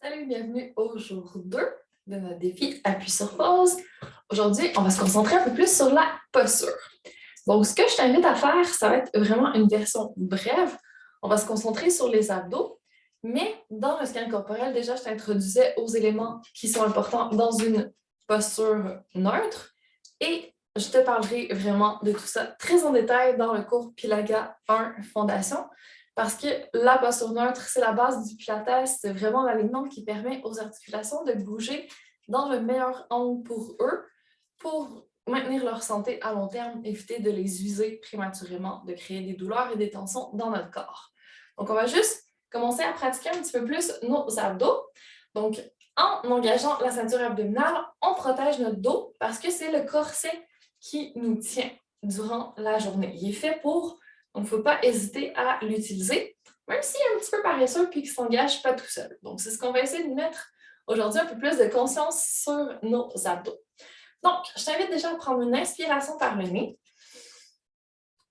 Salut, bienvenue au jour 2 de notre défi Appuie sur pause. Aujourd'hui, on va se concentrer un peu plus sur la posture. Donc, ce que je t'invite à faire, ça va être vraiment une version brève. On va se concentrer sur les abdos, mais dans le scan corporel, déjà, je t'introduisais aux éléments qui sont importants dans une posture neutre et je te parlerai vraiment de tout ça très en détail dans le cours Pilates 1 Fondation. Parce que la posture neutre, c'est la base du Pilates, c'est vraiment l'alignement qui permet aux articulations de bouger dans le meilleur angle pour eux, pour maintenir leur santé à long terme, éviter de les user prématurément, de créer des douleurs et des tensions dans notre corps. Donc, on va juste commencer à pratiquer un petit peu plus nos abdos. Donc, en engageant la ceinture abdominale, on protège notre dos parce que c'est le corset qui nous tient durant la journée. Il est fait pour. Donc, il ne faut pas hésiter à l'utiliser, même s'il est un petit peu paresseux et qu'il ne s'engage pas tout seul. Donc, c'est ce qu'on va essayer de mettre aujourd'hui, un peu plus de conscience sur nos abdos. Donc, je t'invite déjà à prendre une inspiration par le nez.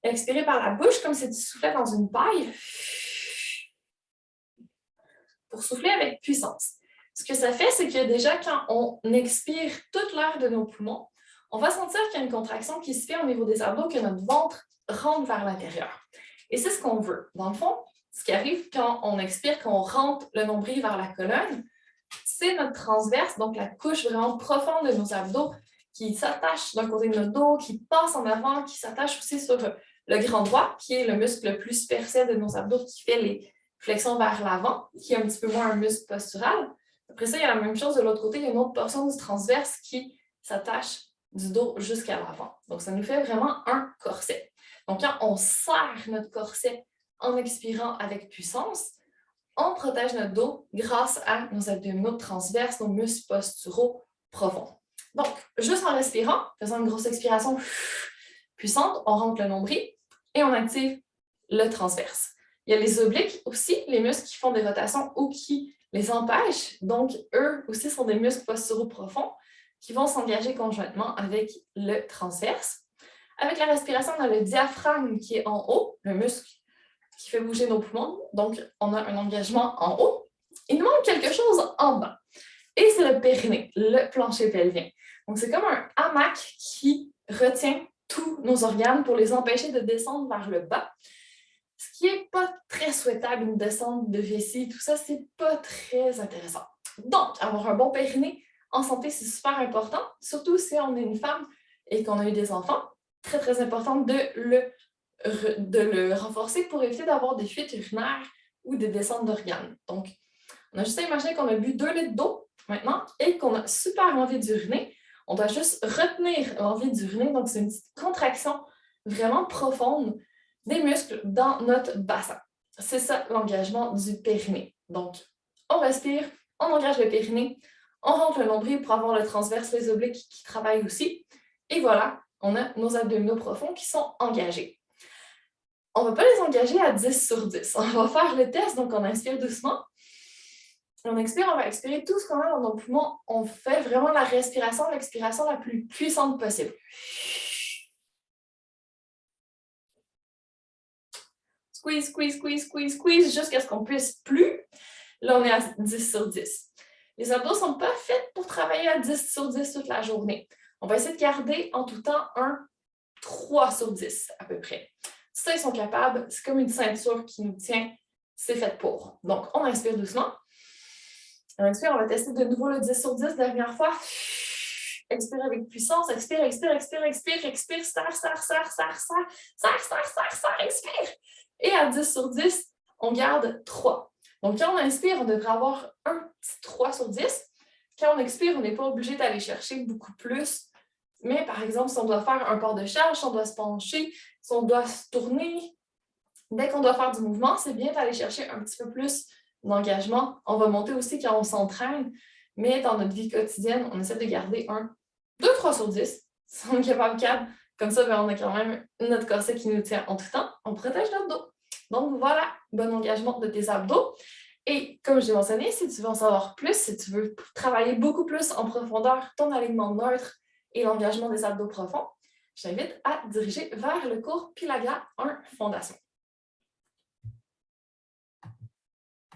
Expirer par la bouche comme si tu soufflais dans une paille. Pour souffler avec puissance. Ce que ça fait, c'est que déjà, quand on expire toute l'air de nos poumons, on va sentir qu'il y a une contraction qui se fait au niveau des abdos, que notre ventre rentre vers l'intérieur. Et c'est ce qu'on veut. Dans le fond, ce qui arrive quand on expire, qu'on rentre le nombril vers la colonne, c'est notre transverse, donc la couche vraiment profonde de nos abdos qui s'attache d'un côté de notre dos, qui passe en avant, qui s'attache aussi sur le grand droit, qui est le muscle le plus superficiel de nos abdos, qui fait les flexions vers l'avant, qui est un petit peu moins un muscle postural. Après ça, il y a la même chose de l'autre côté, il y a une autre portion du transverse qui s'attache du dos jusqu'à l'avant. Donc, ça nous fait vraiment un corset. Donc, quand on serre notre corset en expirant avec puissance, on protège notre dos grâce à nos abdominaux transverses, nos muscles posturaux profonds. Donc, juste en respirant, faisant une grosse expiration puissante, on rentre le nombril et on active le transverse. Il y a les obliques aussi, les muscles qui font des rotations ou qui les empêchent. Donc, eux aussi sont des muscles posturaux profonds qui vont s'engager conjointement avec le transverse. Avec la respiration, on a le diaphragme qui est en haut, le muscle qui fait bouger nos poumons. Donc, on a un engagement en haut. Il nous manque quelque chose en bas. Et c'est le périnée, le plancher pelvien. Donc, c'est comme un hamac qui retient tous nos organes pour les empêcher de descendre vers le bas. Ce qui n'est pas très souhaitable, une descente de vessie, tout ça, c'est pas très intéressant. Donc, avoir un bon périnée en santé, c'est super important, surtout si on est une femme et qu'on a eu des enfants. Très, très important de le renforcer pour éviter d'avoir des fuites urinaires ou des descentes d'organes. Donc, on a juste à imaginer qu'on a bu 2 litres d'eau maintenant et qu'on a super envie d'uriner. On doit juste retenir l'envie d'uriner. Donc, c'est une petite contraction vraiment profonde des muscles dans notre bassin. C'est ça l'engagement du périnée. Donc, on respire, on engage le périnée, on rentre le nombril pour avoir le transverse, les obliques qui travaillent aussi. Et voilà, on a nos abdominaux profonds qui sont engagés. On ne va pas les engager à 10 sur 10. On va faire le test, donc on inspire doucement. On expire, on va expirer tout ce qu'on a dans nos poumons. On fait vraiment la respiration, l'expiration la plus puissante possible. Squeeze, squeeze, squeeze, squeeze, squeeze, jusqu'à ce qu'on puisse plus. Là, on est à 10 sur 10. Les abdos ne sont pas faits pour travailler à 10 sur 10 toute la journée. On va essayer de garder en tout temps un 3 sur 10 à peu près. Ça, ils sont capables. C'est comme une ceinture qui nous tient. C'est fait pour. Donc, on inspire doucement. On inspire, on va tester de nouveau le 10 sur 10, dernière fois. Expire avec puissance, expire, expire, expire, expire, expire, serre, serre, serre, serre, serre, serre, serre, serre, serre, expire. Et à 10 sur 10, on garde 3. Donc, quand on inspire, on devrait avoir un petit 3 sur 10. Quand on expire, on n'est pas obligé d'aller chercher beaucoup plus. Mais par exemple, si on doit faire un port de charge, si on doit se pencher, si on doit se tourner, dès qu'on doit faire du mouvement, c'est bien d'aller chercher un petit peu plus d'engagement. On va monter aussi quand on s'entraîne, mais dans notre vie quotidienne, on essaie de garder un 2-3 sur 10. Si on est capable de 4, comme ça, on a quand même notre corset qui nous tient en tout temps. On protège notre dos. Donc voilà, bon engagement de tes abdos. Et comme je l'ai mentionné, si tu veux en savoir plus, si tu veux travailler beaucoup plus en profondeur ton alignement neutre et l'engagement des abdos profonds, je t'invite à diriger vers le cours Pilates 1 Fondation.